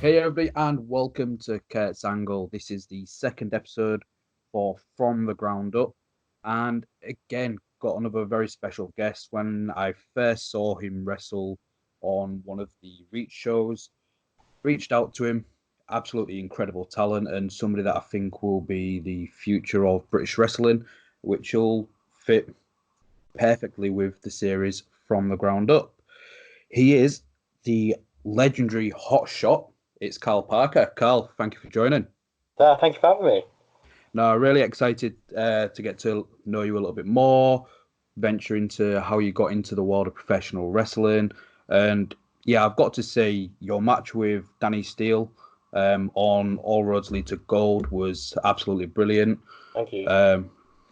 Hey everybody, and welcome to Kurt's Angle. This is the second episode for From the Ground Up, and again got another very special guest. When I first saw him wrestle on one of the Reach shows, reached out to him. Absolutely incredible talent, and somebody that I think will be the future of British wrestling, which will fit perfectly with the series From the Ground Up. He is the legendary Hotshot. It's Karl Parker. Karl, thank you for joining. Thank you for having me. Now, really excited to get to know you a little bit more, venture into how you got into the world of professional wrestling. And yeah, I've got to say, your match with Danny Steele on All Roads Lead to Gold was absolutely brilliant. Thank you. Um,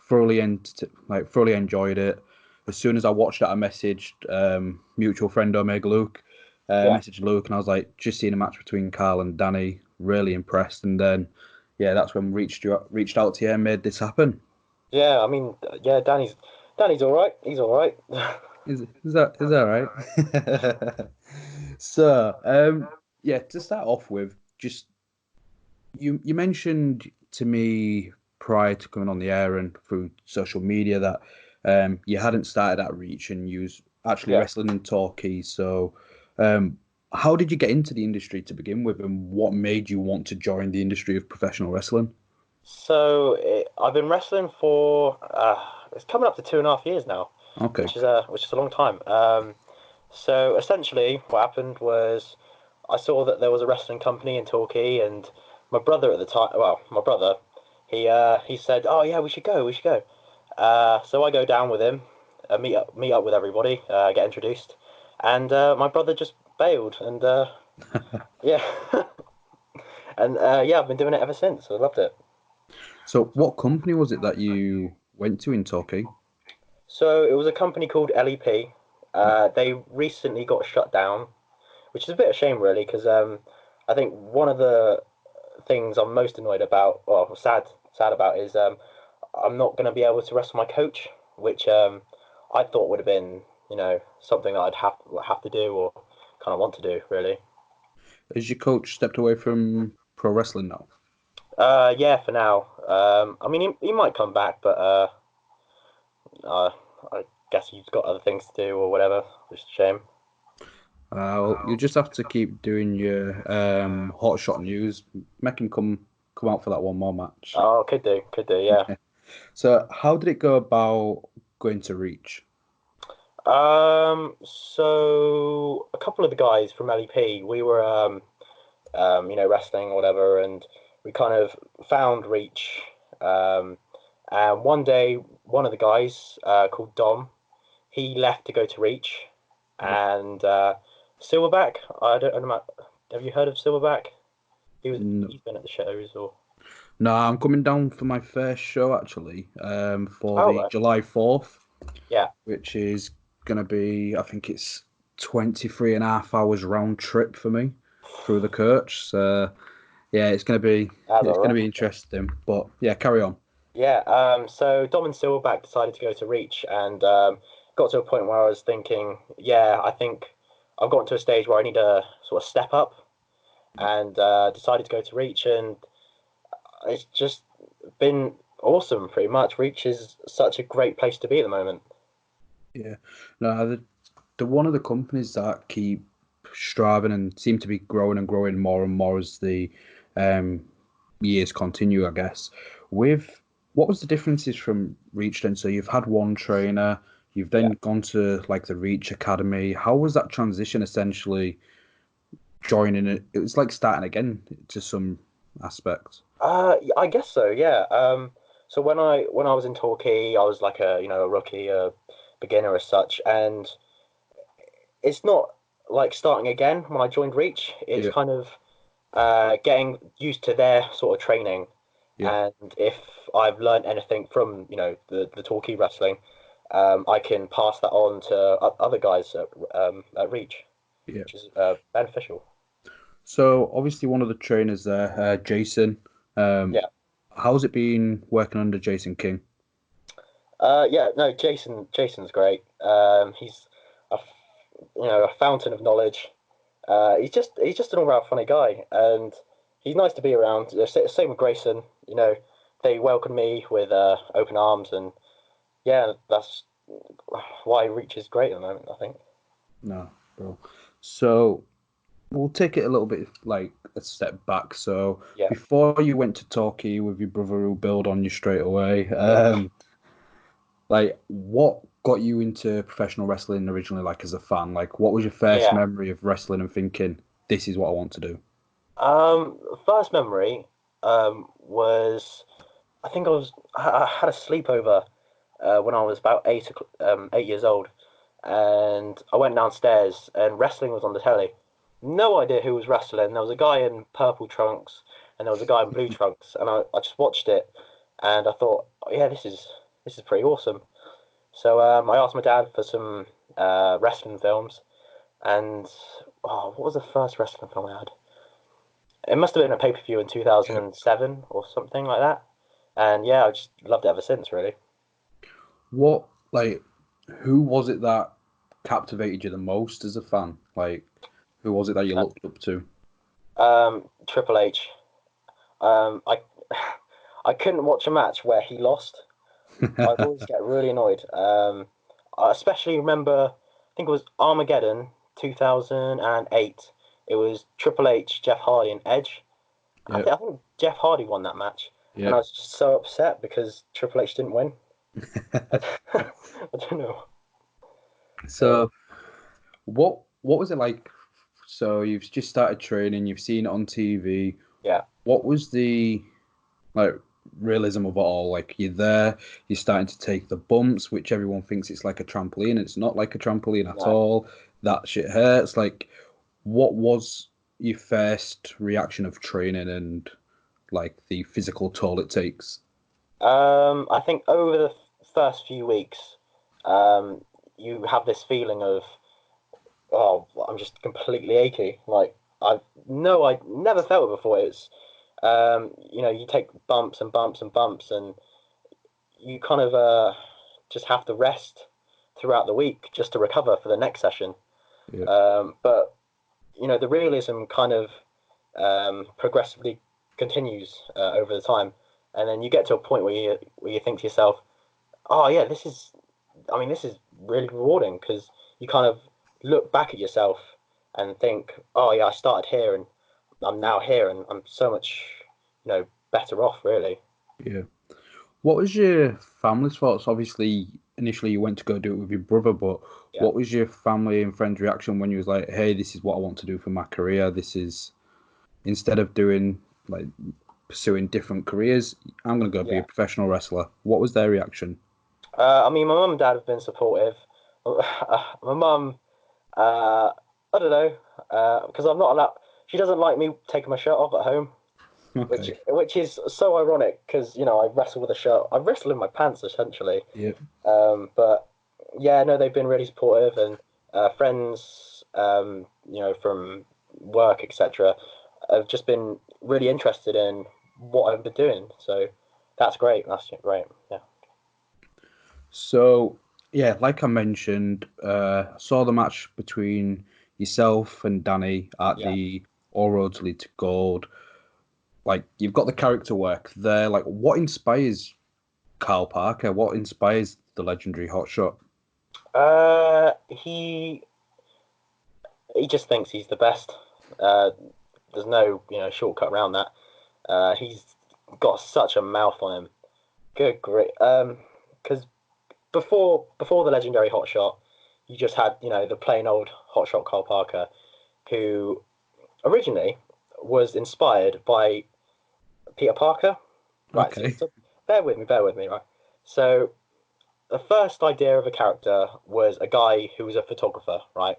thoroughly enjoyed it. As soon as I watched it, I messaged mutual friend Omega Luke, Yeah, messaged Luke, and I was like, just seen a match between Karl and Danny, really impressed. And then, yeah, that's when we reached out to you and made this happen. yeah. Yeah. Danny's all right. He's all right. Is that right? So, yeah, to start off with, just you mentioned to me prior to coming on the air and through social media that you hadn't started at Reach and you was actually Yeah. wrestling in Torquay. So, um, how did you get into the industry to begin with, and what made you want to join the industry of professional wrestling? I've been wrestling for it's coming up to 2.5 years now, Okay. which is a long time. So essentially, what happened was I saw that there was a wrestling company in Torquay, and my brother at the time, well, my brother, he said, "Oh yeah, we should go." So I go down with him, meet up with everybody, get introduced, and my brother just bailed, and yeah, and yeah, I've been doing it ever since. I loved it. So, what company was it that you went to in Torquay? So it was a company called LEP. They recently got shut down, which is a bit of a shame, really, because I think one of the things I'm most annoyed about, or sad about, is I'm not going to be able to wrestle my coach, which I thought would have been, something that I'd have to do or kind of want to do, really. Has your coach stepped away from pro wrestling now? Yeah, for now. I mean, he might come back, but uh, I guess he's got other things to do or whatever. Which is a shame. Well, you just have to keep doing your hot shot news. Make him come out for that one more match. Oh, could do, yeah. So, how did it go about going to Reach? So a couple of the guys from LEP, we were, wrestling or whatever, and we kind of found Reach. Um, and one day, one of the guys, called Dom, he left to go to Reach, Yeah. and Silverback. I don't know. Have you heard of Silverback? No, He's been at the shows or. no, I'm coming down for my first show actually, for Oh, the right. July 4th, Yeah. which is gonna be, I think it's 23 and a half hours round trip for me through the coach. So, yeah, That's it's all gonna right. be interesting. But yeah, carry on. Yeah, so Dom and Silverback decided to go to Reach and got to a point where I was thinking, yeah, I think I've gotten to a stage where I need to sort of step up and decided to go to Reach, and it's just been awesome pretty much. Reach is such a great place to be at the moment. Yeah. No, the one of the companies that keep striving and seem to be growing and growing more and more as the um, years continue, I guess. With what was the differences from Reach then? So you've had one trainer, you've Yeah. then gone to like the Reach Academy. How was that transition essentially joining it? It was like starting again to some aspects. I guess so, yeah. So when I was in Torquay, I was like a rookie, a beginner as such, and it's not like starting again when I joined Reach. It's Yeah, kind of getting used to their sort of training, yeah, and if I've learned anything from the Torquay wrestling, I can pass that on to other guys at Reach, yeah. which is beneficial. So obviously one of the trainers there, Jason. Um, Yeah. how's it been working under Jason King? Yeah. No, Jason's great. He's a fountain of knowledge. He's just an all round funny guy, and he's nice to be around. Same with Grayson. They welcomed me with open arms, and yeah, that's why Reach is great at the moment, I think. No, bro. So we'll take it a little bit like a step back. So Yeah, before you went to Torquay with your brother who build on you straight away, yeah, like what got you into professional wrestling originally, like as a fan? Like what was your first yeah. memory of wrestling and thinking, this is what I want to do? First memory was I think I had a sleepover when I was about 8 years old, and I went downstairs and wrestling was on the telly. No idea who was wrestling. There was a guy in purple trunks and there was a guy in blue trunks, and I just watched it, and I thought, oh, yeah, this is pretty awesome. So I asked my dad for some wrestling films, and oh, what was the first wrestling film I had? It must have been a pay per view in Yeah. 2007 or something like that. And yeah, I just loved it ever since, really. What like who was it that captivated you the most as a fan? Like who was it that you looked up to? Triple H. I I couldn't watch a match where he lost. I'd always get really annoyed. I especially remember, I think it was Armageddon 2008. It was Triple H, Jeff Hardy, and Edge. Yeah, I think Jeff Hardy won that match, and yeah. I was just so upset because Triple H didn't win. I, I don't know. So So what was it like? So you've just started training, you've seen it on TV. yeah, What was the like realism of it all? Like you're there, you're starting to take the bumps, which everyone thinks it's like a trampoline. It's not like a trampoline at no. all. That shit hurts. Like, what was your first reaction of training and like the physical toll it takes? I think over the first few weeks, um, you have this feeling of, oh, I'm just completely achy. Like I never felt it before. You take bumps and bumps and bumps, and you kind of just have to rest throughout the week just to recover for the next session. Yeah, But the realism kind of progressively continues over the time, and then you get to a point where you think to yourself, oh yeah, this is really rewarding because you kind of look back at yourself and think, oh yeah, I started here and I'm now here and I'm so much, better off really. yeah. What was your family's thoughts? Obviously, initially you went to go do it with your brother, but Yeah, what was your family and friends' reaction when you was like, "Hey, this is what I want to do for my career. This is instead of doing like pursuing different careers, I'm gonna go be a yeah. professional wrestler." What was their reaction? I mean, my mum and dad have been supportive. My mum, I don't know, because I'm not allowed. She doesn't like me taking my shirt off at home, which Okay. which is so ironic because I wrestle with a shirt. I wrestle in my pants essentially. Yeah. But yeah, no, they've been really supportive and friends, from work, etc., have just been really interested in what I've been doing. So that's great. That's great. Yeah, So yeah, like I mentioned, I saw the match between yourself and Danny at yeah, the All Roads Lead to Gold. Like you've got the character work there. Like what inspires Karl Parker? What inspires the legendary Hotshot? he just thinks he's the best. Uh, there's no shortcut around that. He's got such a mouth on him. Good, great. Because before the legendary hotshot, you just had the plain old hotshot Karl Parker, who originally was inspired by Peter Parker. Right. So, Okay. so bear with me. Right. So the first idea of a character was a guy who was a photographer. Right.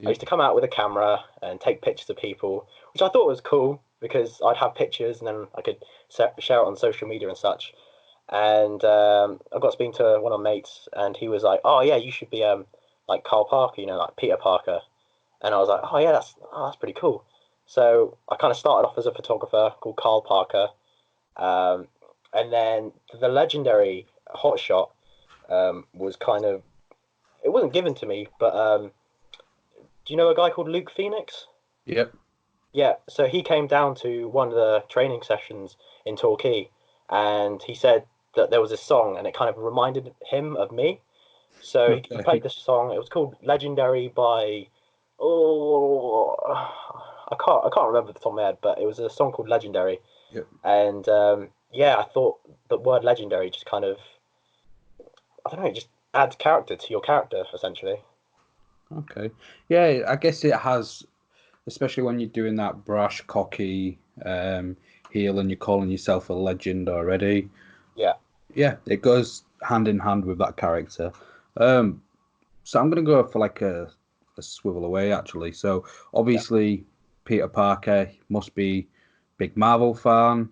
I Yep. used to come out with a camera and take pictures of people, which I thought was cool because I'd have pictures and then I could share it on social media and such. And I got speaking to one of my mates, and he was like, "Oh yeah, you should be like Karl Parker, like Peter Parker." And I was like, "Oh yeah, that's pretty cool." So I kind of started off as a photographer called Karl Parker, um, and then the legendary hotshot was kind of it wasn't given to me, but do you know a guy called Luke Phoenix? Yep. Yeah, so he came down to one of the training sessions in Torquay, and he said that there was a song, and it kind of reminded him of me. So he Okay. played this song. It was called "Legendary" by, oh, I can't remember the top of my head, but it was a song called "Legendary," Yep. and yeah, I thought the word "legendary" just kind of, I don't know, it just adds character to your character essentially. Okay. Yeah, I guess it has, especially when you're doing that brash, cocky heel and you're calling yourself a legend already. Yeah, Yeah, it goes hand in hand with that character. Um, so I'm gonna go for like a swivel away actually. So yeah. obviously Peter Parker must be big Marvel fan.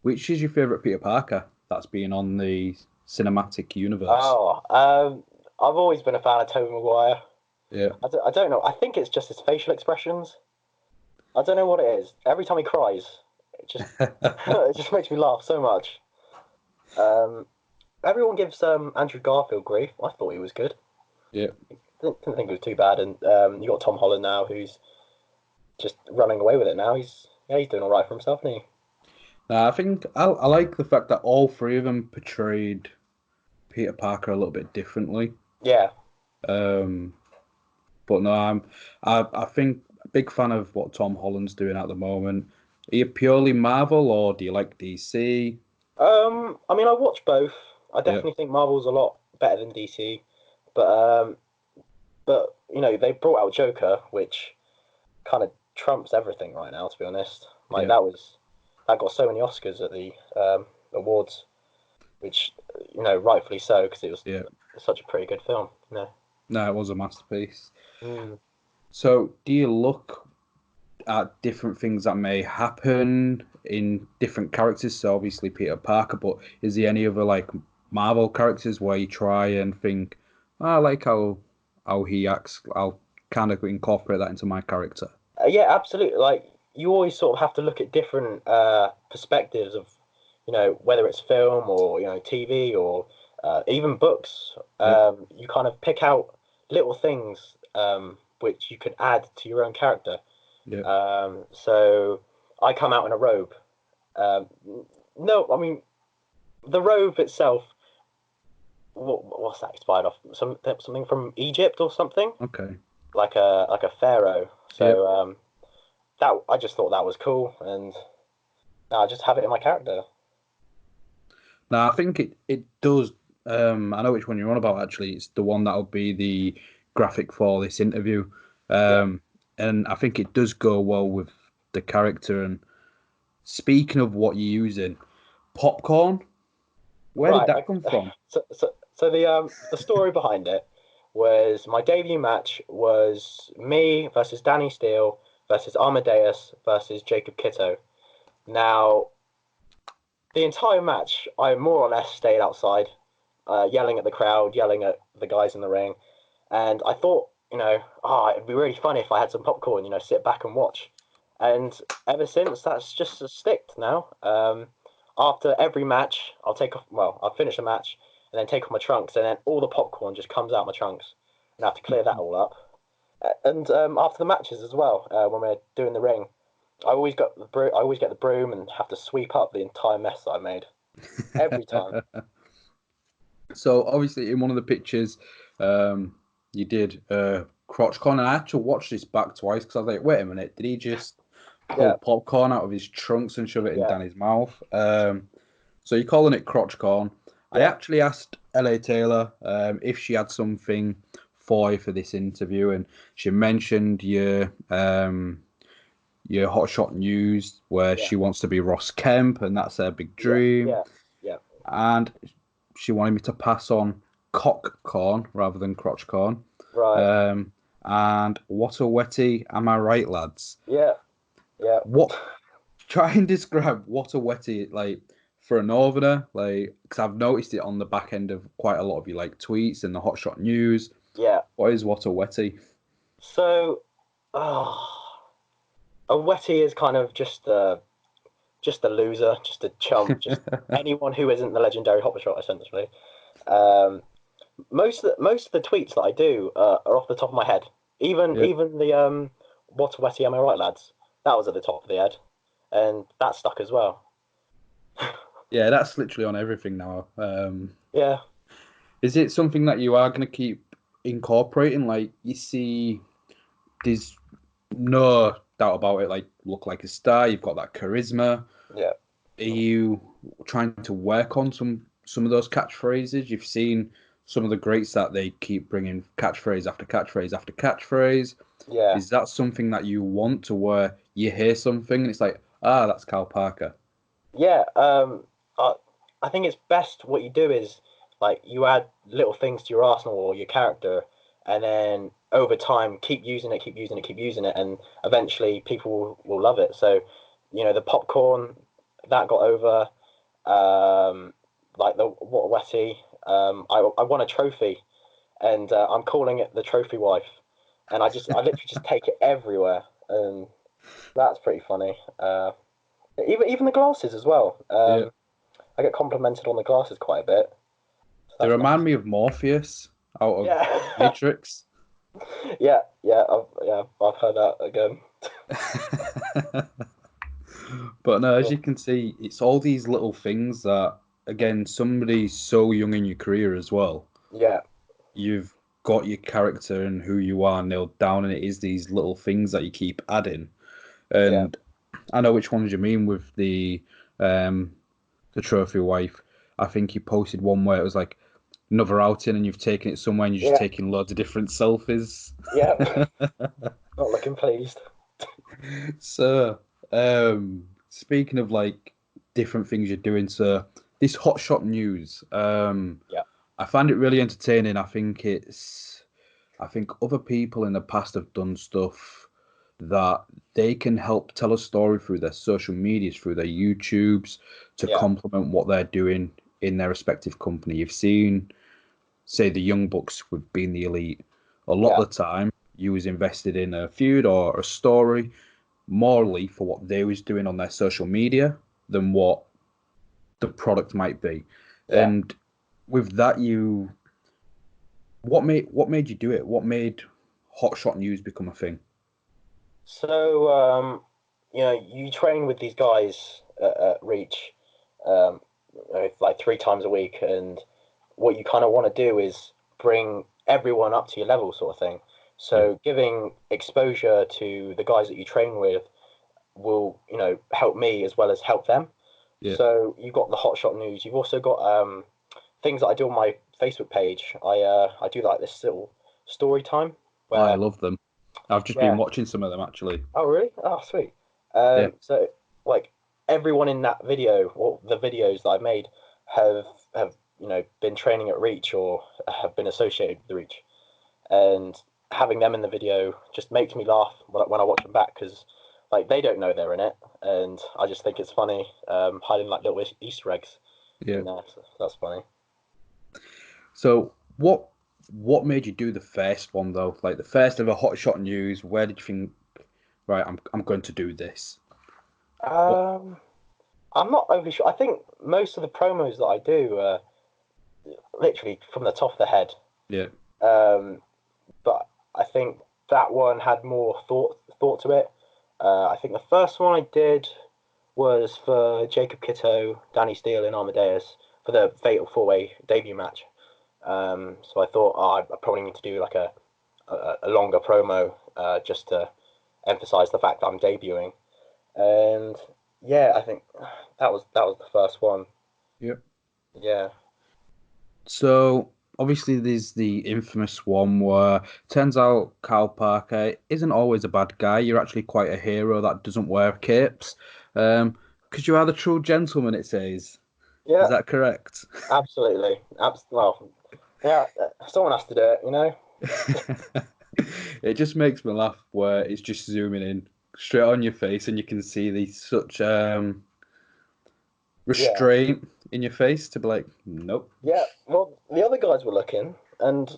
Which is your favorite Peter Parker that's been on the cinematic universe? Oh, I've always been a fan of Tobey Maguire. Yeah. I don't know. I think it's just his facial expressions. I don't know what it is. Every time he cries, it just it just makes me laugh so much. Um, Everyone gives Andrew Garfield grief. I thought he was good. Yeah. Didn't think it was too bad. And you got Tom Holland now, who's just running away with it now. He's doing all right for himself, isn't he? I think I like the fact that all three of them portrayed Peter Parker a little bit differently. Yeah. Um, but no, I think a big fan of what Tom Holland's doing at the moment. Are you purely Marvel or do you like DC? I mean, I watch both. I Yeah, definitely think Marvel's a lot better than DC, but they brought out Joker, which kind of trumps everything right now. To be honest, like yeah, that got so many Oscars at the awards, which rightfully so because it was yeah. such a pretty good film. No, it was a masterpiece. Mm. So, do you look at different things that may happen in different characters? So, obviously Peter Parker, but is there any other like Marvel characters where you try and think, "Oh, I like how he acts. I'll kind of incorporate that into my character." Yeah, absolutely. Like you always sort of have to look at different perspectives of, whether it's film or TV or even books. Yep, You kind of pick out little things which you could add to your own character. yep. So I come out in a robe. Um, no, I mean the robe itself. What's that inspired off? Something from Egypt or something, Okay. like a pharaoh. Yep. So that I just thought that was cool, and I just have it in my character. Now I think it does. I know which one you're on about. Actually, it's the one that'll be the graphic for this interview. Yeah. Um, and I think it does go well with the character. And speaking of what you're using, popcorn. Where did Right. that come from? So the story behind it was my debut match was me versus Danny Steele versus Amadeus versus Jacob Kitto. Now the entire match, I more or less stayed outside, yelling at the crowd, yelling at the guys in the ring, and I thought, it'd be really funny if I had some popcorn, sit back and watch. And ever since, that's just sticked now. After every match, I'll take off. Well, I'll finish the match and then take off my trunks, and then all the popcorn just comes out my trunks, and I have to clear that all up. And after the matches as well, when we're doing the ring, I always get the broom and have to sweep up the entire mess that I made every time. So obviously in one of the pictures, you did crotch con, and I had to watch this back twice because I was like, wait a minute, did he just pull Yeah, popcorn out of his trunks and shove it in yeah, Danny's mouth? So you're calling it crotch corn. I yeah, actually asked LA Taylor if she had something for you for this interview, and she mentioned your hotshot news where yeah, she wants to be Ross Kemp, and that's her big yeah, dream. yeah, yeah. And she wanted me to pass on cock corn rather than crotch corn. Right. And what a wetty, am I right, lads? Yeah, yeah. What Try and describe what a wetty like for a northerner, like because I've noticed it on the back end of quite a lot of you like tweets and the hotshot news. Yeah. What is what a wetty? So, a wetty is kind of just a loser, just a chump, just anyone who isn't the legendary Hotshot, essentially. Um, most of the tweets that I do are off the top of my head. Yeah, Even the what a wetty, am I right, lads? That was at the top of the head, and that stuck as well. Yeah, that's literally on everything now. Yeah, Is it something that you are going to keep incorporating? Like, you see, there's no doubt about it. Like, look like a star. You've got that charisma. yeah. Are you trying to work on some of those catchphrases? You've seen some of the greats that they keep bringing catchphrase after catchphrase after catchphrase. Yeah, Is that something that you want to where you hear something and it's like, ah, that's Karl Parker? yeah. I, I think it's best what you do is like you add little things to your arsenal or your character, and then over time keep using it, keep using it, keep using it, and eventually people will love it. So, the popcorn that got over, like the what wetty. I won a trophy, and I'm calling it the trophy wife, and I literally just take it everywhere, and that's pretty funny. Even the glasses as well. Yeah. I get complimented on the glasses quite a bit. So They that's nice. remind me of Morpheus out of Yeah, Matrix. I've heard that again. But no, as Cool. you can see, it's all these little things that, again, somebody so young in your career as well, Yeah, you've got your character and who you are nailed down, and it is these little things that you keep adding. yeah, And I know which ones you mean with um the trophy wife. I think you posted one where it was like another outing and you've taken it somewhere and you're just yeah, taking loads of different selfies. yeah. Not looking pleased. So, speaking of like different things you're doing, so this hotshot news, Yeah, I find it really entertaining. I think other people in the past have done stuff that they can help tell a story through their social medias, through their YouTubes, to yeah, complement what they're doing in their respective company. You've seen, say, the Young Bucks with being the elite. A lot yeah, of the time, you was invested in a feud or a story morally for what they was doing on their social media than what the product might be. yeah. And with that, what made you do it? What made hotshot news become a thing? So, you train with these guys at Reach, um, like 3 times a week, and what you kind of want to do is bring everyone up to your level, sort of thing. Yeah, So, giving exposure to the guys that you train with will, help me as well as help them. yeah. So, you've got the hotshot news. You've also got things that I do on my Facebook page. I do like this little story time I where, love them. I've just been yeah. watching some of them actually. Oh, really? Oh, sweet. Yeah, So like everyone in that video, or the videos that I made, have have been training at Reach or have been associated with the Reach, and having them in the video just makes me laugh when I watch them back because like they don't know they're in it, and I just think it's funny hiding like little Easter eggs yeah. in there. So that's funny. So what made you do the first one though? Like the first ever hotshot news. Where did you think, right? I'm going to do this. What? Um, I'm not overly sure. I think most of the promos that I do are literally from the top of the head. Yeah, Um, but I think that one had more thought to it. I think the first one I did was for Jacob Kitto, Danny Steele, and Amadeus for the Fatal 4-Way debut match. So I thought, I probably need to do like a longer promo just to emphasize the fact that I'm debuting. And yeah, I think that was the first one. yeah. Yeah, So obviously there's the infamous one where turns out Karl Parker isn't always a bad guy. You're actually quite a hero that doesn't wear capes. Because you are the true gentleman, it says. Is yeah, that correct? absolutely. Well, yeah, someone has to do it. It just makes me laugh where it's just zooming in straight on your face and you can see the such Yeah. restraint in your face to be like, nope. Yeah, well, the other guys were looking, and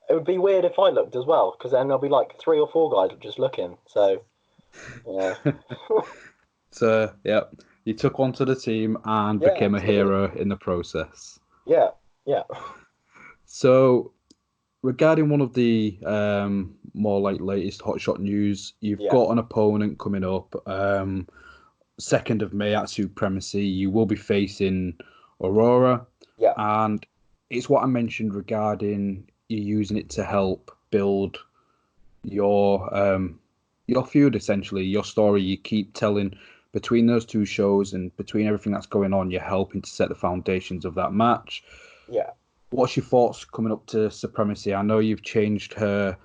it would be weird if I looked as well, because then there'll be like 3 or 4 guys just looking. So, yeah, So yeah, you took one to the team and yeah, became a absolutely. hero in the process. Yeah, yeah, So regarding one of the more like latest hotshot news, you've Yeah, got an opponent coming up, 2nd of May at Supremacy. You will be facing Aurora, yeah, and it's what I mentioned regarding you using it to help build your feud, essentially, your story you keep telling between those two shows and between everything that's going on. You're helping to set the foundations of that match. yeah. What's your thoughts coming up to Supremacy? I know you've changed her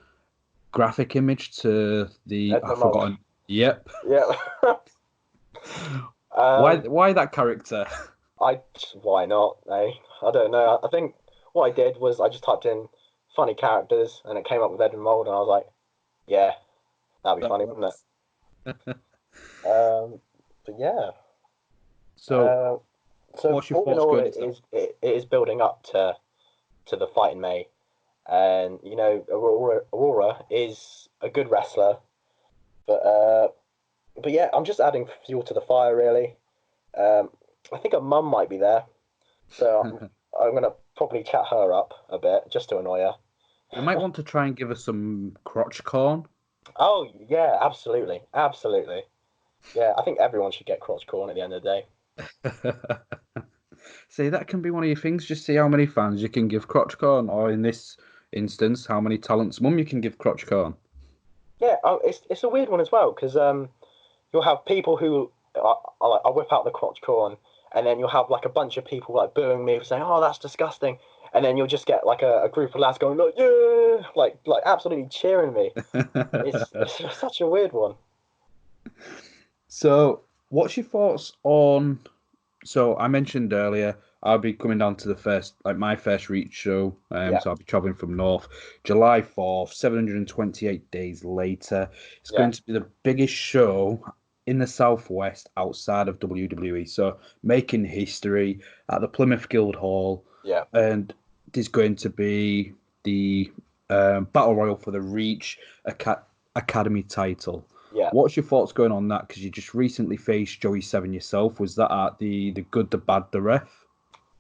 graphic image to the That's my I've mole. forgotten. Yep. Yeah. Why um, why that character? why not? Eh? I don't know. I think what I did was I just typed in funny characters and it came up with Edwin Mold, and I was like, yeah, that'd be That funny, wouldn't it? works. But yeah. So Uh, so what's your all in thoughts all, going it into that? is building up to the fight in May, and you know, Aurora is a good wrestler, but uh, but yeah, I'm just adding fuel to the fire, really. Um, I think her mum might be there, so I'm gonna probably chat her up a bit just to annoy her. You might want to try and give us some crotch corn. Oh yeah, absolutely, absolutely. Yeah, I think everyone should get crotch corn at the end of the day. See, that can be one of your things. Just see how many fans you can give crotch corn, or in this instance, how many talents mum you can give crotch corn. Yeah, it's a weird one as well because you'll have people who are like, I whip out the crotch corn, and then you'll have like a bunch of people like booing me for saying, "Oh, that's disgusting," and then you'll just get like a group of lads going like, "Yeah," like absolutely cheering me. It's such a weird one. So, what's your thoughts on? So, I mentioned earlier I'll be coming down to the first, like my first Reach show. Yeah, So I'll be traveling from North, July 4th, 728 days later. It's yeah, going to be the biggest show in the Southwest outside of WWE. So, making history at the Plymouth Guildhall, yeah, and there's going to be the Battle Royal for the Reach Academy title. yeah, What's your thoughts going on that? Because you just recently faced Joey Seven yourself. Was that at the good, the bad, the ref?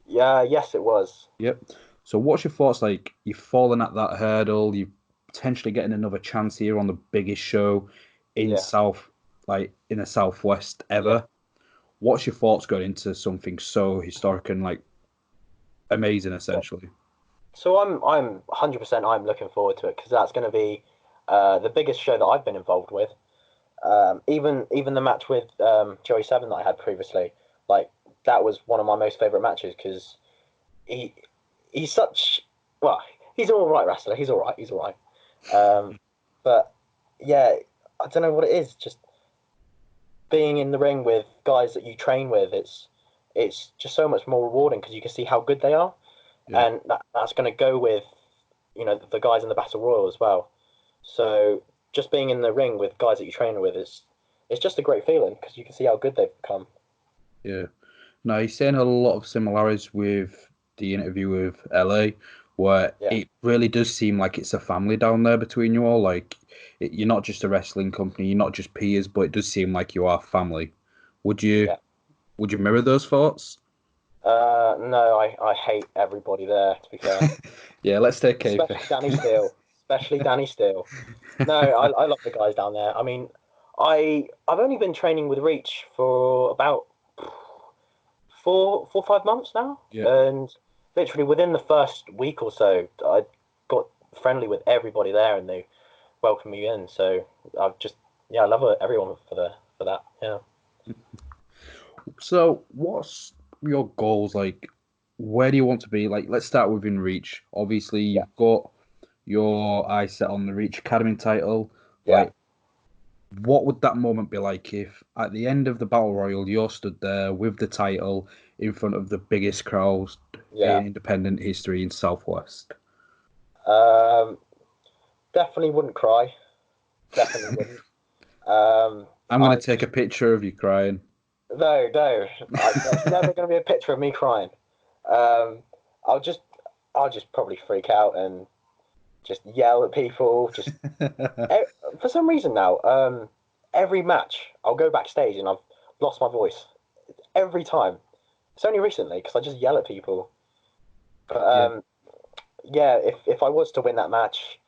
yeah. Yes, it was. Yep. So what's your thoughts? Like you've fallen at that hurdle. You're potentially getting another chance here on the biggest show in Yeah, South, like in the Southwest yeah. ever. What's your thoughts going into something so historic and like amazing, essentially? So I'm 100% I'm looking forward to it because that's going to be the biggest show that I've been involved with. Even the match with Joey Seven that I had previously, like that was one of my most favorite matches because he he's such well, he's an all right wrestler. He's all right. He's all right. Um, but yeah, I don't know what it is. Just being in the ring with guys that you train with, it's just so much more rewarding because you can see how good they are, Yeah. and that's going to go with you know the guys in the battle royal as well. So just being in the ring with guys that you train with is it's just a great feeling because you can see how good they've become. Yeah. No, he's saying a lot of similarities with the interview with LA, where Yeah, it really does seem like it's a family down there between you all. Like, you're not just a wrestling company, you're not just peers, but it does seem like you are family. Would you yeah. would you mirror those thoughts? No, I hate everybody there. To be fair, Yeah, let's take kayfabe. especially Danny Steele. Especially Danny Steele. No, I love the guys down there. I mean, I've only been training with Reach for about 5 months now, Yeah, and literally within the first week or so, I got friendly with everybody there, and they welcomed me in. So I've just yeah, I love everyone for that. Yeah, so, what's your goals? Like, where do you want to be? Like, let's start within Reach. Obviously, yeah, you've got your eyes set on the Reach Academy title. yeah, Like, what would that moment be like if at the end of the Battle Royal you're stood there with the title in front of the biggest crowd yeah. in independent history in Southwest? Um, definitely wouldn't cry. Definitely wouldn't. I'm gonna I take a picture of you crying. no, no. There's never going to be a picture of me crying. Um, I'll just, I'll just probably freak out and just yell at people. Just e- for some reason now, every match I'll go backstage and I've lost my voice every time. It's only recently because I just yell at people. But Yeah, yeah, if I was to win that match,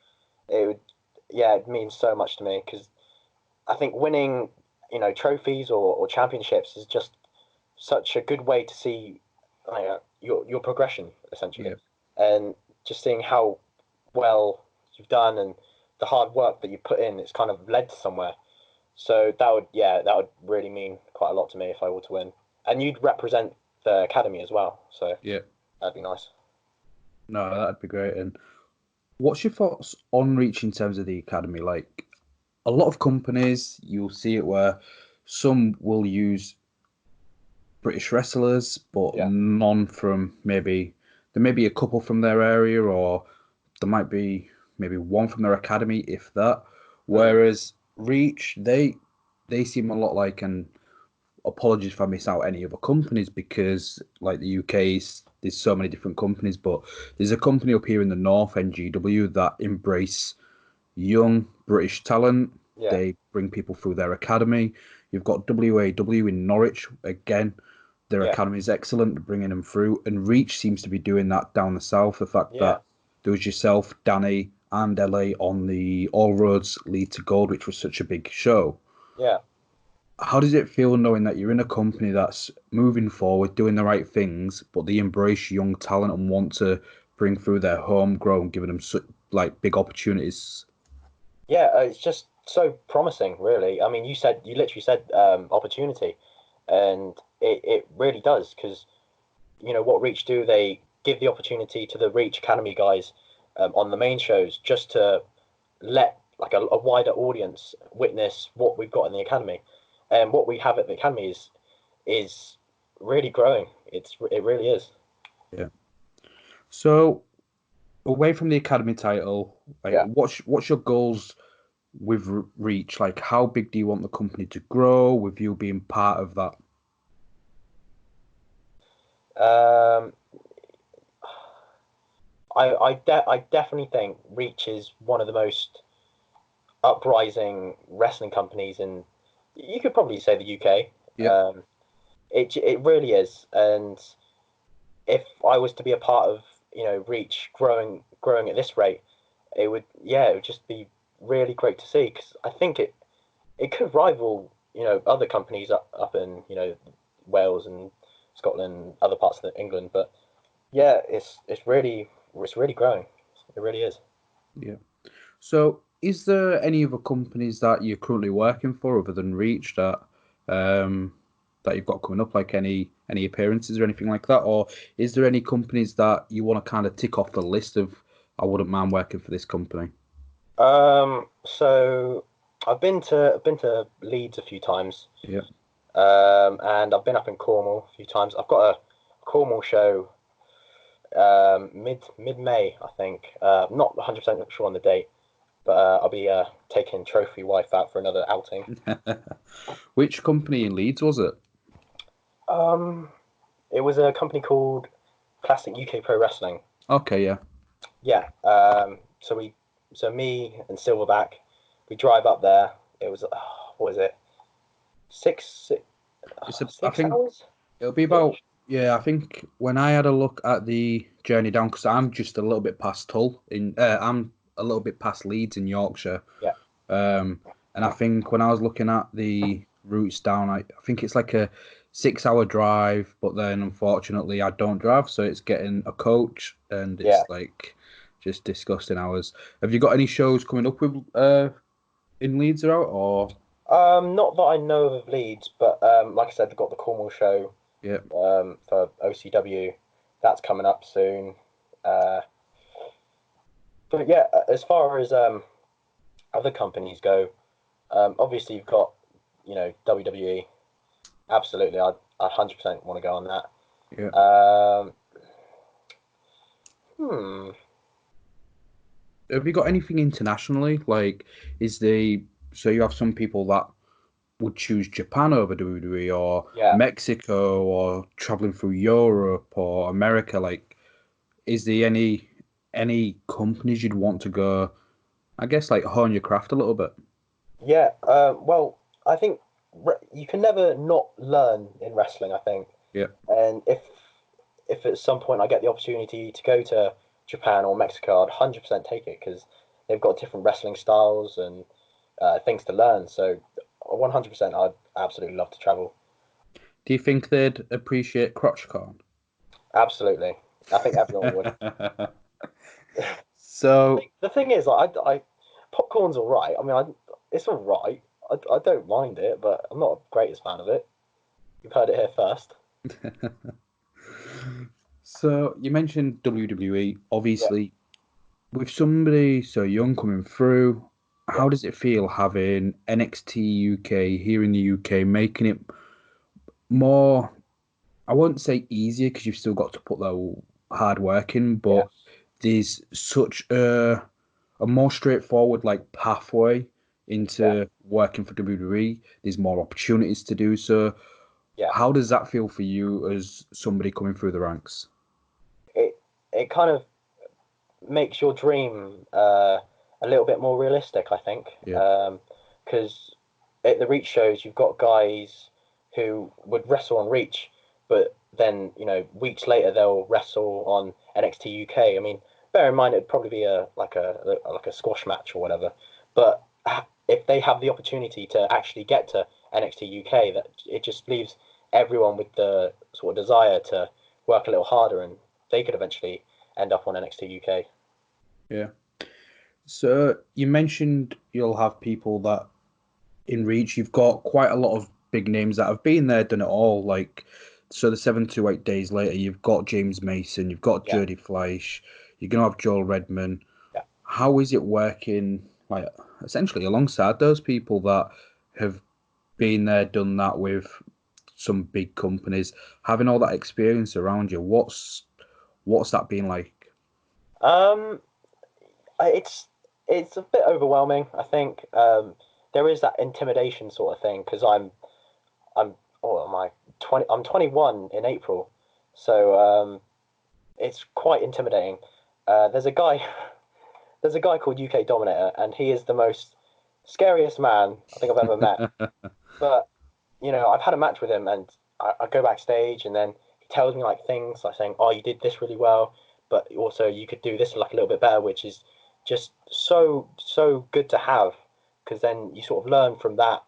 it would, yeah, it means so much to me because I think winning, trophies or championships is just such a good way to see your progression essentially, Yeah, and just seeing how well you've done and the hard work that you put in, it's kind of led to somewhere. So that would really mean quite a lot to me if I were to win. And you'd represent the academy as well, so yeah. that'd be nice. No, that'd be great. And what's your thoughts on Reach in terms of the academy? Like a lot of companies, you'll see it where some will use British wrestlers, but Yeah. none from maybe there may be a couple from their area, or there might be maybe one from their academy, if that. Mm. Whereas Reach, they seem a lot like, and apologies if I miss out any other companies because like the UK's there's so many different companies, but there's a company up here in the north, NGW, that embrace young British talent. Yeah. They bring people through their academy. You've got WAW in Norwich again. Their Yeah. academy is excellent, bringing them through. And Reach seems to be doing that down the south. The fact Yeah. that there was yourself, Danny, and LA on the All Roads Lead to Gold, which was such a big show. Yeah. How does it feel knowing that you're in a company that's moving forward, doing the right things, but they embrace young talent and want to bring through their homegrown, giving them like big opportunities? Yeah. It's just so promising, really. I mean, you literally said opportunity, and it really does because what Reach do, they give the opportunity to the Reach Academy guys on the main shows just to let like a wider audience witness what we've got in the academy, and what we have at the academy is really growing. It really is. Yeah. So away from the academy title, like Yeah. what's your goals with Reach? Like how big do you want the company to grow with you being part of that? Um, I definitely think Reach is one of the most uprising wrestling companies in, you could probably say, the UK. Yep. Um, it really is, and if I was to be a part of Reach growing at this rate, it would just be really great to see because I think it could rival other companies up in Wales and Scotland, other parts of England. But yeah, it's really growing. It really is. Yeah. So is there any other companies that you're currently working for other than Reach um that you've got coming up, like any appearances or anything like that? Or is there any companies that you want to kind of tick off the list of I wouldn't mind working for this company? So I've been to Leeds a few times, Yeah. and I've been up in Cornwall a few times. I've got a Cornwall show mid May, I think. Not 100% sure on the date, but I'll be taking Trophy Wife out for another outing. Which company in Leeds was it? Um, it was a company called Classic UK Pro Wrestling. Okay, yeah. Yeah. So me and Silverback, we drive up there. It was what was it? Six six, I six think hours it'll be about ish. yeah. I think when I had a look at the journey down, because I'm just a little bit past Hull I'm a little bit past Leeds in Yorkshire. Yeah. Um, and I think when I was looking at the routes down, I think it's like a 6 hour drive, but then unfortunately I don't drive, so it's getting a coach and Yeah. it's like just disgusting hours. Have you got any shows coming up with in Leeds or out or Not that I know of Leeds, but like I said, they've got the Cornwall show yeah, for OCW. That's coming up soon. Uh, but yeah, as far as other companies go, obviously you've got WWE. Absolutely, I 100% want to go on that. yeah. Um, hmm. Have you got anything internationally? Like, is the so you have some people that would choose Japan over WWE or Yeah. Mexico or traveling through Europe or America? Like, is there any companies you'd want to go? I guess like hone your craft a little bit. Yeah. Well, I think you can never not learn in wrestling. I think, Yeah, and if at some point I get the opportunity to go to Japan or Mexico, I'd 100% take it because they've got different wrestling styles and things to learn. So 100%, I'd absolutely love to travel. Do you think they'd appreciate CrotchCon? Absolutely, I think everyone would. So, The thing is, like, popcorn's all right. I mean, it's all right. I don't mind it, but I'm not the greatest fan of it. You've heard it here first. so you mentioned WWE. Yeah, Obviously, with somebody so young coming through, yeah, how does it feel having NXT UK here in the UK, making it more, I won't say easier because you've still got to put the hard work in, yeah, but there's such a more straightforward like pathway yeah, into working for WWE. There's more opportunities to do so. yeah. How does that feel for you as somebody coming through the ranks? It kind of makes your dream a little bit more realistic, I think. Yeah, Because at the Reach shows, you've got guys who would wrestle on Reach, but then weeks later they'll wrestle on NXT UK. I mean, bear in mind it'd probably be a squash match or whatever, but if they have the opportunity to actually get to NXT UK, that it just leaves everyone with the sort of desire to work a little harder, and they could eventually end up on NXT UK. yeah. So you mentioned you'll have people that in Reach, you've got quite a lot of big names that have been there, done it all. Like, so the 7 to 8 days later, you've got James Mason, you've got Yeah, Jody Fleisch, you're gonna have Joel Redman. yeah. How is it working, like, essentially alongside those people that have been there, done that with some big companies, having all that experience around you? What's that been like? Um, it's it's a bit overwhelming. I think there is that intimidation sort of thing because I'm oh am I 20? I'm 21 in April, so it's quite intimidating. There's a guy there's a guy called UK Dominator, and he is the most scariest man I think I've ever met. But I've had a match with him, and I go backstage, and then he tells me like things like saying, "Oh, you did this really well, but also you could do this like a little bit better," which is just so good to have, because then you sort of learn from that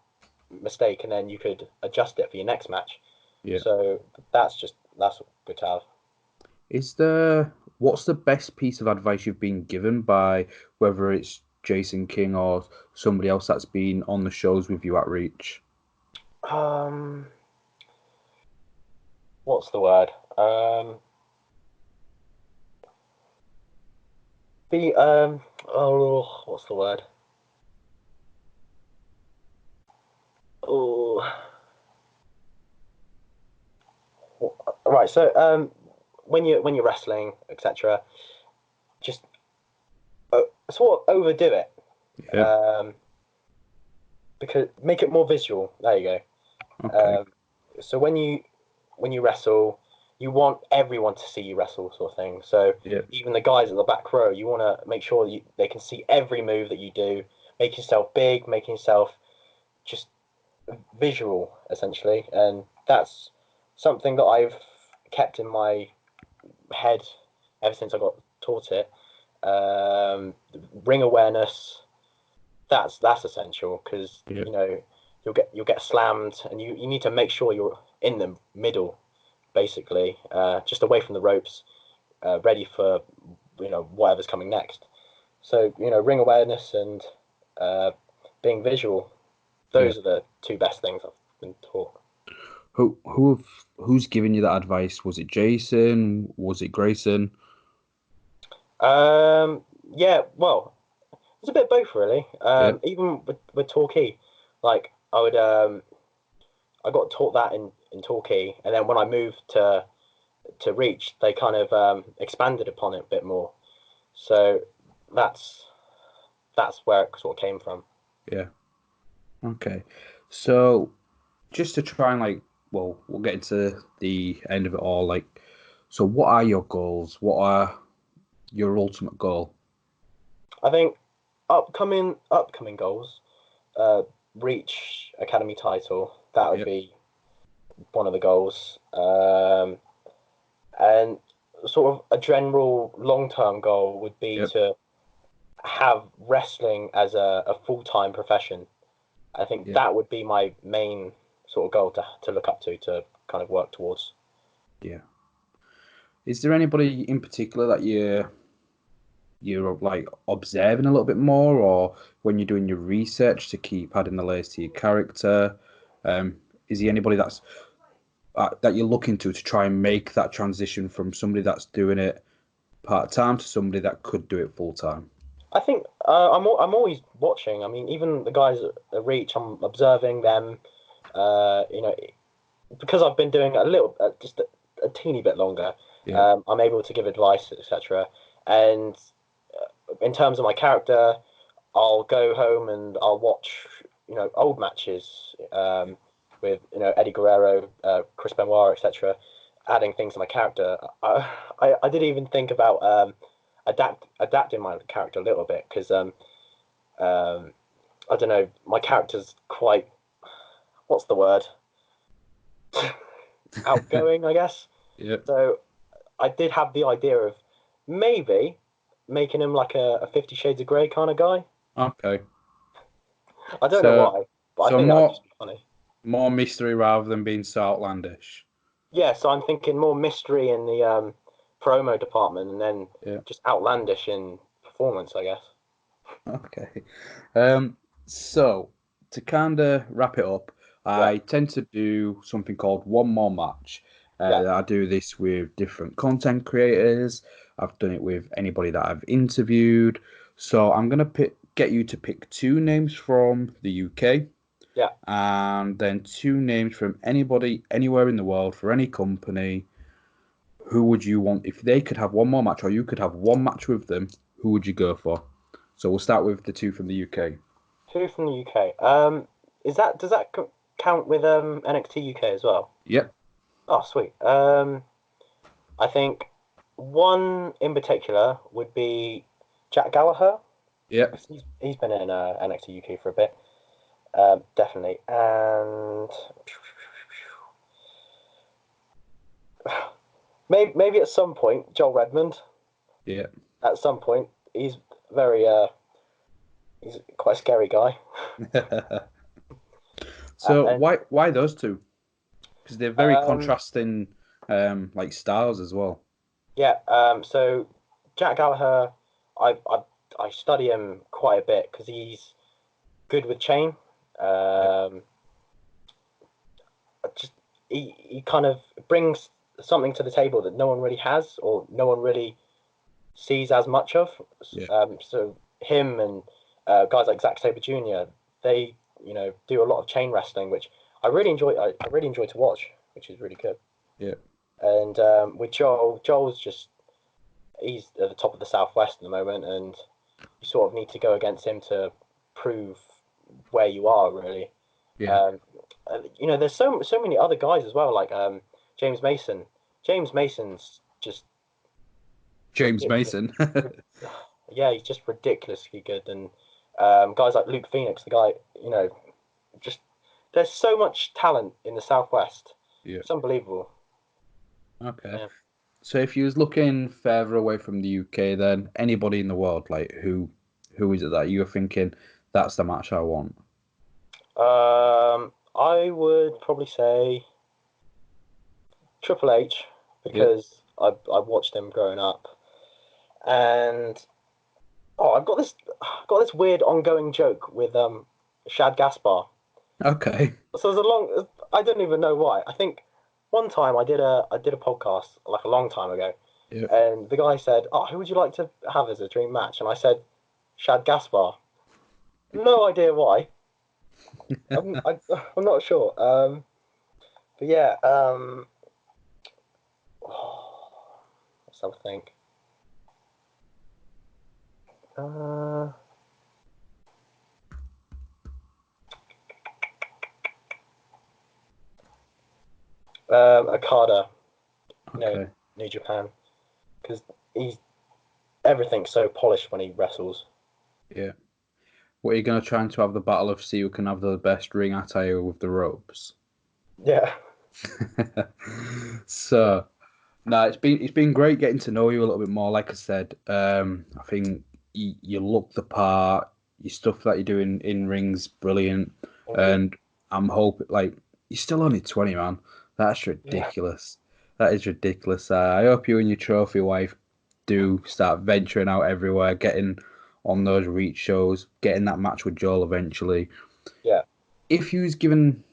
mistake, and then you could adjust it for your next match. Yeah. So that's good to have. Is there, what's the best piece of advice you've been given by whether it's Jason King or somebody else that's been on the shows with you at Reach? Um, what's the word? Be oh, what's the word? Oh, right. So when you're wrestling, etc., just sort of overdo it. Yeah. Um, because make it more visual. There you go. Okay. So when you wrestle, you want everyone to see you wrestle, sort of thing. So Yeah. even the guys at the back row, you want to make sure they can see every move that you do, making yourself big, making yourself just visual, essentially, and that's something that I've kept in my head ever since I got taught it. Ring awareness, that's essential because Yeah. you'll get slammed, and you need to make sure you're in the middle, basically, just away from the ropes, ready for whatever's coming next. So ring awareness and uh, being visual. Yeah. Those are the two best things I've been taught. Who's giving you that advice? Was it Jason? Was it Grayson? Yeah, well, it's a bit of both really. Yeah. Even with Torquay, like I got taught that in Torquay, and then when I moved to Reach, they kind of expanded upon it a bit more. So that's that's where it sort of came from. Yeah. Okay. So just to try and like, well, we'll get into the end of it all. Like, so what are your goals? What are your ultimate goal? I think upcoming goals, uh, Reach Academy title. That would Yeah. be one of the goals. And sort of a general long-term goal would be Yep. to have wrestling as a full-time profession. I think Yeah. that would be my main sort of goal to look up to kind of work towards. Yeah. Is there anybody in particular that you're like observing a little bit more, or when you're doing your research to keep adding the layers to your character? Is he anybody that you're looking to try and make that transition from somebody that's doing it part time to somebody that could do it full time? I think I'm always watching. I mean, even the guys at Reach, I'm observing them. You know, because I've been doing a little, just a teeny bit longer. Yeah. I'm able to give advice, etc. And in terms of my character, I'll go home and I'll watch, old matches with Eddie Guerrero, Chris Benoit, etc. Adding things to my character. I did even think about adapting my character a little bit because um, I don't know, my character's quite, what's the word, outgoing, I guess. Yeah. So I did have the idea of maybe making him like a 50 Shades of Grey kind of guy. Okay. I don't know So why, but I so think that would just be funny. more mystery rather than being so outlandish. Yeah, so I'm thinking more mystery in the promo department and then Yeah. just outlandish in performance, I guess. Okay. So to kind of wrap it up, Yeah, I tend to do something called one more match. yeah, I do this with different content creators. I've done it with anybody that I've interviewed. So I'm gonna get you to pick two names from the UK yeah. and then two names from anybody anywhere in the world for any company. Who would you want if they could have one more match, or you could have one match with them? Who would you go for? So we'll start with the two from the UK. Two from the UK. Does that count with NXT UK as well? Yep. Oh, sweet. I think one in particular would be Jack Gallagher. Yep. 'Cause he's been in NXT UK for a bit, definitely. And maybe at some point, Joel Redmond. Yep. At some point, very he's quite a scary guy. So And why those two? Because they're very contrasting, like styles as well. yeah, so Jack Gallagher, I I I study him quite a bit because he's good with chain. Yep. Um, just he kind of brings something to the table that no one really has or no one really sees as much of. Yeah. So him and guys like Zack Sabre Jr. They do a lot of chain wrestling, which I really enjoy. I really enjoy to watch, which is really good. Yeah. And with Joel's just he's at the top of the Southwest at the moment, and you sort of need to go against him to prove where you are really. Yeah. Um, there's so many other guys as well, like James Mason. James Mason's just James ridiculous. Mason. Yeah, he's just ridiculously good, and guys like Luke Phoenix, the guy, just there's so much talent in the Southwest. Yeah. It's unbelievable. Okay. Yeah. So if you was looking further away from the UK, then anybody in the world, like who is it that you're thinking that's the match I want? I would probably say Triple H Yep. because I watched him growing up, and I've got this weird ongoing joke with Shad Gaspar. Okay. So there's a long. I don't even know why. I think one time I did a podcast like a long time ago, Yep. and the guy said, "Oh, who would you like to have as a dream match?" And I said, "Shad Gaspar." No idea why. I'm not sure. But yeah. Let's have a think. Uh, Okada, Okay. New Japan, because he's everything's so polished when he wrestles. Yeah. What are you gonna try and to have the battle of see who can have the best ring attire with the ropes? Yeah. So No, it's been great getting to know you a little bit more. Like I said, I think you look the part. Your stuff that you're doing in rings, brilliant. Thank you. And I'm hoping, like, you're still only 20, man. That's Yeah. ridiculous. That is ridiculous. I hope you and your trophy wife do start venturing out everywhere, getting on those reach shows, getting that match with Joel eventually. Yeah. If you was given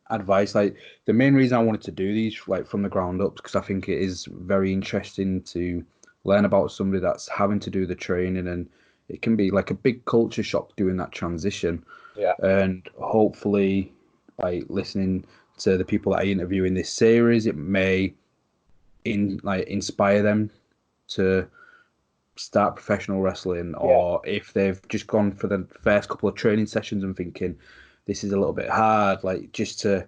advice. Like the main reason I wanted to do these like from the ground up because I think it is very interesting to learn about somebody that's having to do the training and it can be like a big culture shock doing that transition. Yeah. And hopefully, like listening to the people that I interview in this series, it may inspire them to start professional wrestling, Yeah. or if they've just gone for the first couple of training sessions and thinking this is a little bit hard, like just to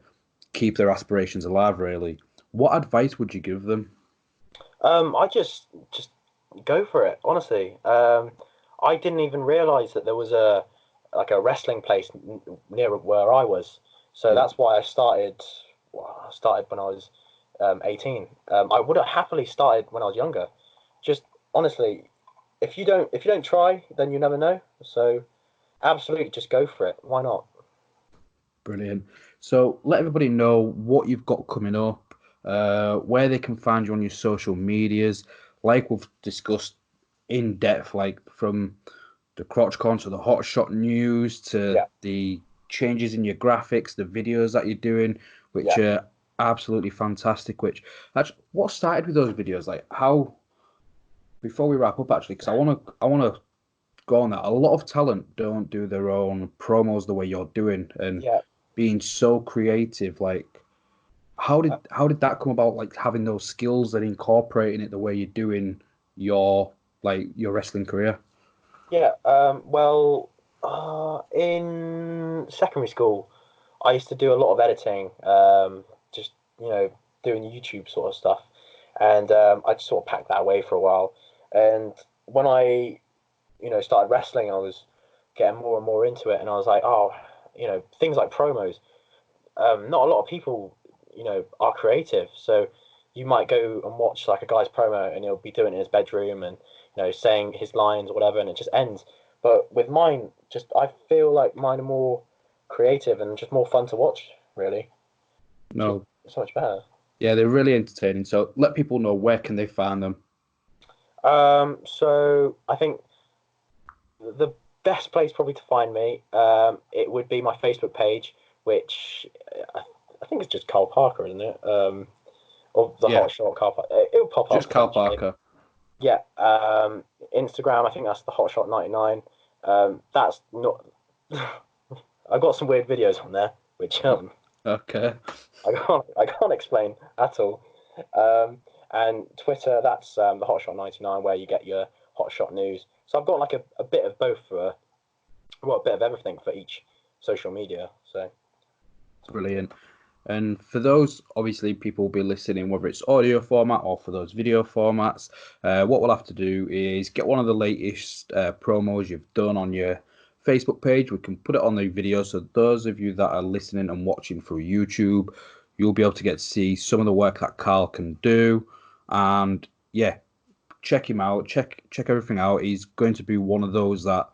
keep their aspirations alive, really. What advice would you give them? I just go for it. Honestly, I didn't even realize that there was a like a wrestling place near where I was. So Yeah, that's why I started. Well, I started when I was 18. I would have happily started when I was younger. Just honestly, if you don't try, then you never know. So absolutely, just go for it. Why not? brilliant. So let everybody know what you've got coming up, where they can find you on your social medias. Like we've discussed in depth, like from the crotch con to the hot shot news to Yeah, the changes in your graphics, the videos that you're doing, which yeah. are absolutely fantastic. Which actually, what started with those videos? Like how before we wrap up, actually, because I want to go on that. A lot of talent don't do their own promos the way you're doing, and Yeah. being so creative. Like, how did that come about? Like having those skills and incorporating it the way you're doing your your wrestling career. Yeah, well, in secondary school, I used to do a lot of editing, just, doing YouTube sort of stuff. And I just sort of packed that away for a while. And when I, started wrestling, I was getting more and more into it. And I was like, oh, things like promos. Not a lot of people, are creative. So you might go and watch like a guy's promo and he'll be doing it in his bedroom and, saying his lines or whatever, and it just ends. But with mine, just I feel like mine are more creative and just more fun to watch, really. Just No, so much better. yeah, they're really entertaining. So let people know where can they find them. So I think the best place probably to find me, it would be my Facebook page, which I think it's just Karl Parker, isn't it? Or the Yeah, Hotshot Karl Parker. It'll pop up just Karl eventually. Parker. Yeah. Instagram, I think that's the Hotshot 99. That's not. I've got some weird videos on there, which Okay, I can't explain at all. And Twitter, that's the Hotshot 99, where you get your Hotshot news. So I've got like a bit of both for, well, a bit of everything for each social media. So brilliant. And for those, obviously, people will be listening, whether it's audio format or for those video formats, what we'll have to do is get one of the latest promos you've done on your Facebook page. We can put it on the video. So those of you that are listening and watching through YouTube, you'll be able to get to see some of the work that Carl can do. And yeah, check him out. Check everything out. He's going to be one of those that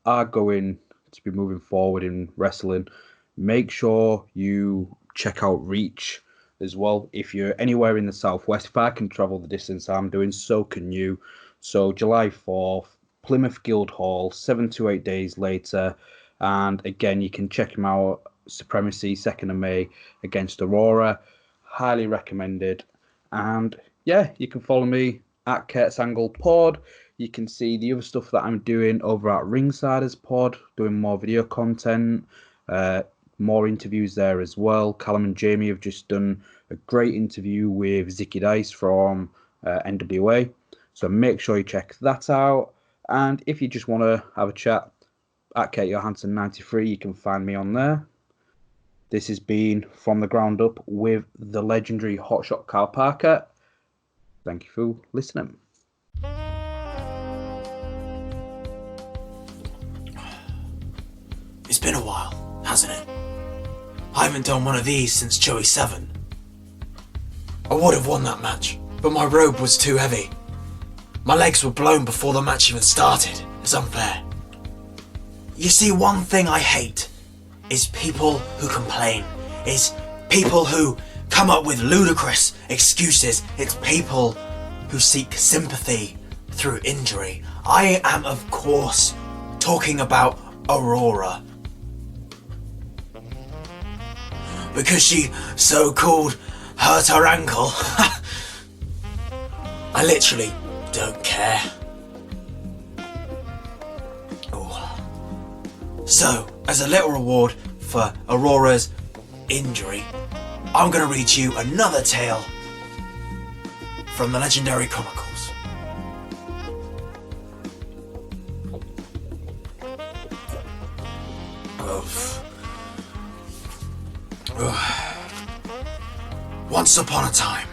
are going to be moving forward in wrestling. Make sure you check out Reach as well. If you're anywhere in the southwest, if I can travel the distance I'm doing, so can you. So July 4th, Plymouth Guildhall, 7 to 8 days later. And again, you can check him out. Supremacy, 2nd of May against Aurora. Highly recommended. And yeah, you can follow me at Kurt's Angle Pod. You can see the other stuff that I'm doing over at Ringsiders Pod, doing more video content, uh, more interviews there as well. Callum and Jamie have just done a great interview with Zicky Dice from NWA. So make sure you check that out. And if you just want to have a chat at Kate Johansson 93, you can find me on there. This has been From the Ground Up with the legendary hotshot Karl Parker. Thank you for listening. It's been a while, hasn't it? I haven't done one of these since Joey 7. I would have won that match, but my robe was too heavy. My legs were blown before the match even started. It's unfair. You see, one thing I hate is people who complain. Is people who come up with ludicrous excuses. It's people who seek sympathy through injury. I am, of course, talking about Aurora. Because she so-called hurt her ankle. I literally don't care. Ooh. So, as a little reward for Aurora's injury, I'm gonna read you another tale from the Legendary Chronicles. Once upon a time,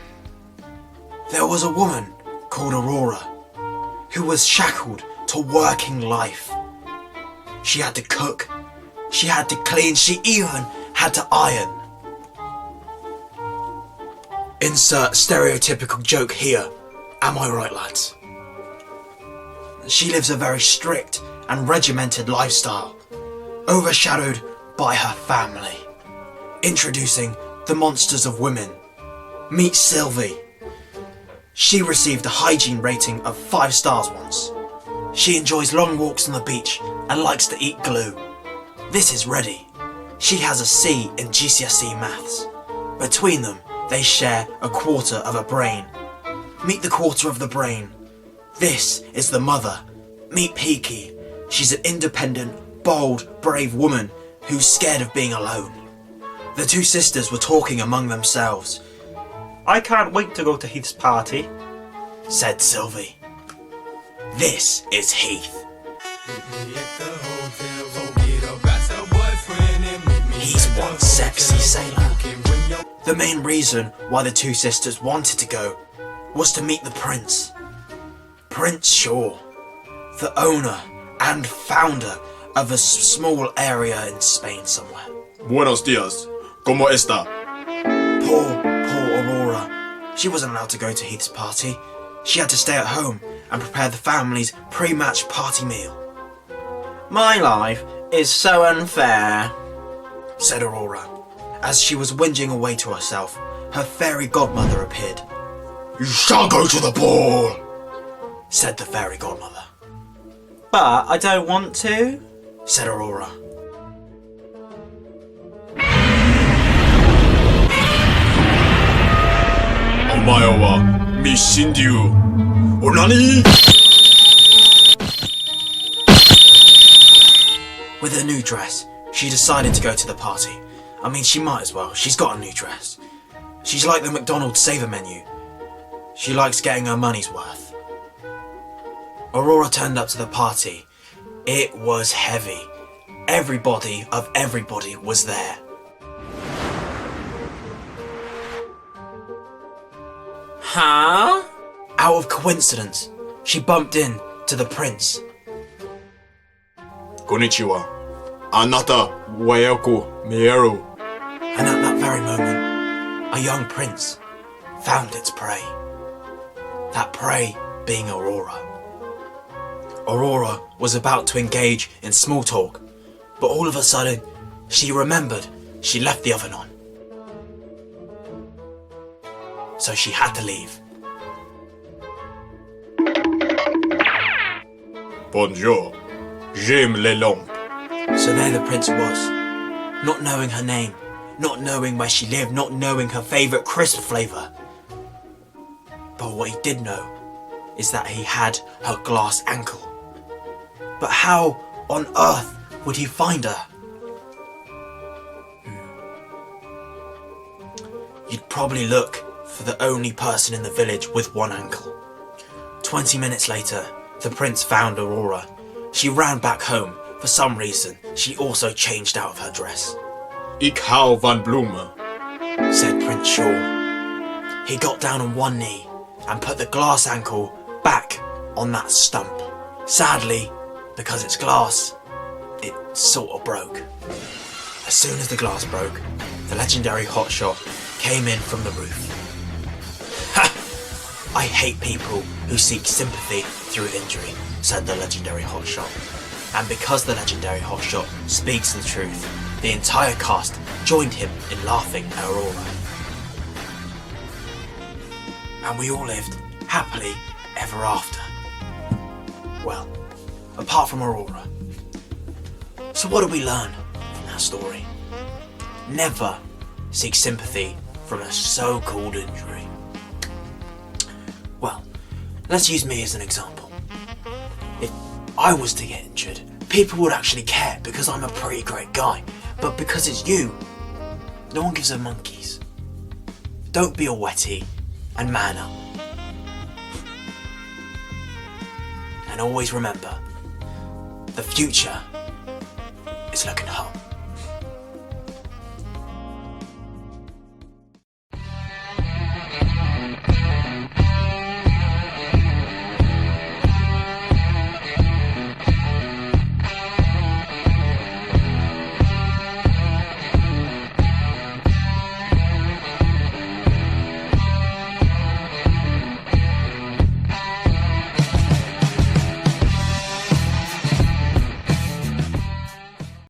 there was a woman called Aurora who was shackled to working life. She had to cook, she had to clean, she even had to iron. Insert stereotypical joke here, am I right, lads? She lives a very strict and regimented lifestyle, overshadowed by her family. Introducing the monsters of women. Meet Sylvie. She received a hygiene rating of 5 stars once. She enjoys long walks on the beach and likes to eat glue. This is Reddy. She has a C in GCSE maths. Between them, they share a quarter of a brain. Meet the quarter of the brain. This is the mother. Meet Peaky. She's an independent, bold, brave woman who's scared of being alone. The two sisters were talking among themselves. I can't wait to go to Heath's party, said Sylvie. This is Heath. He's one sexy sailor. The main reason why the two sisters wanted to go was to meet the prince. Prince Shaw, the owner and founder of a small area in Spain somewhere. Buenos días. ¿Cómo está? Poor Aurora. She wasn't allowed to go to Heath's party. She had to stay at home and prepare the family's pre-match party meal. My life is so unfair, said Aurora. As she was whinging away to herself, her fairy godmother appeared. You shall go to the ball, said the fairy godmother. But I don't want to, said Aurora. Omae wa mishinryu. Nani? With her new dress, she decided to go to the party. I mean, she might as well. She's got a new dress. She's like the McDonald's saver menu. She likes getting her money's worth. Aurora turned up to the party. It was heavy. Everybody of everybody was there. Huh? Out of coincidence, she bumped into the prince. Konnichiwa. Anata wa yoku mieru. And at that very moment, a young prince found its prey. That prey being Aurora. Aurora was about to engage in small talk, but all of a sudden, she remembered she left the oven on. So she had to leave. Bonjour. J'aime les lampes. So there the prince was, not knowing her name, not knowing where she lived, not knowing her favourite crisp flavour. But what he did know is that he had her glass ankle. But how on earth would he find her? You'd probably look for the only person in the village with one ankle. 20 minutes later, the prince found Aurora. She ran back home. For some reason, she also changed out of her dress. Ik hou van bloemen, said Prince Shaw. He got down on one knee and put the glass ankle back on that stump. Sadly, because it's glass, it sort of broke. As soon as the glass broke, the legendary hotshot came in from the roof. Ha! I hate people who seek sympathy through injury, said the Legendary Hotshot. And because the Legendary Hotshot speaks the truth, the entire cast joined him in laughing at Aurora. And we all lived happily ever after. Well, apart from Aurora. So what did we learn from that story? Never seek sympathy from a so-called injury. Well, let's use me as an example. If I was to get injured, people would actually care because I'm a pretty great guy. But because it's you, no one gives a monkeys. Don't be a wetty and man up. And always remember, the future is looking hot.